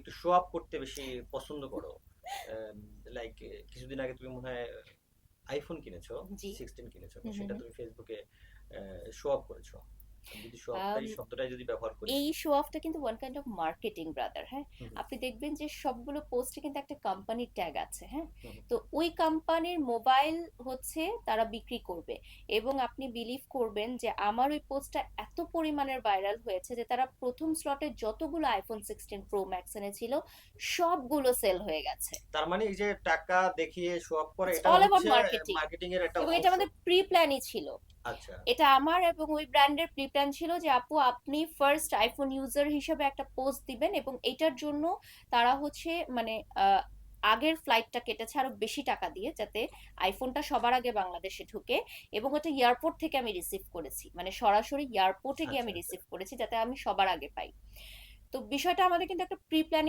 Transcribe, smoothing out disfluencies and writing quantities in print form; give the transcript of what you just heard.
একটু show up করতে বেশি পছন্দ করো? লাইক কিছুদিন আগে তুমি মনে হয় আইফোন কিনেছো, জি। 16 কিনেছো, তো হুম হুম সেটা হুম। তুমি ফেসবুকে শো আপ করেছো। আমি যদি শো আম, আপটাই শব্দটাই যদি ব্যবহার করি। এই শো অফটা কিন্তু one kind of marketing brother, হ্যাঁ। হুম হুম আপনি দেখবেন যে সবগুলো পোস্টে কিন্তু একটা কোম্পানির ট্যাগ আছে, হ্যাঁ। হুম তো ওই কোম্পানির মোবাইল হচ্ছে তারা বিক্রি করবে। এবং আপনি বিলিভ করবেন যে আমার ওই পোস্টটা এত পরিমাণের ভাইরাল হয়েছে যে তারা প্রথম স্লটে যতগুলো iPhone 16 Pro Max এনেছিল সবগুলো সেল হয়ে গেছে। তার মানে এই যে টাকা দেখিয়ে শো আপ করা, ইটস এটা অল অ্যাবাউট হচ্ছে মার্কেটিং। মার্কেটিং এর একটা এবং এটা অংশ। আমাদের প্রি প্ল্যানই ছিল। আচ্ছা। এটা আমার এবং ওই ব্র্যান্ডের প্রি প্ল্যান ছিল যে আপু আপনি ফার্স্ট আইফোন ইউজার হিসেবে একটা পোস্ট দিবেন, এবং এটার জন্য তারা হচ্ছে মানে আগের ফ্লাইটটা কেটেছে আরো বেশি টাকা দিয়ে, যাতে আইফোনটা সবার আগে বাংলাদেশে ঢুকে। এবং ওটা এয়ারপোর্ট থেকে আমি রিসিভ করেছি, মানে সরাসরি এয়ারপোর্টে গিয়ে আচ্ছা আমি আচ্ছা। রিসিভ করেছি যাতে আমি সবার আগে পাই। তো বিষয়টা আমাদের কিন্তু একটা প্রি প্ল্যানিং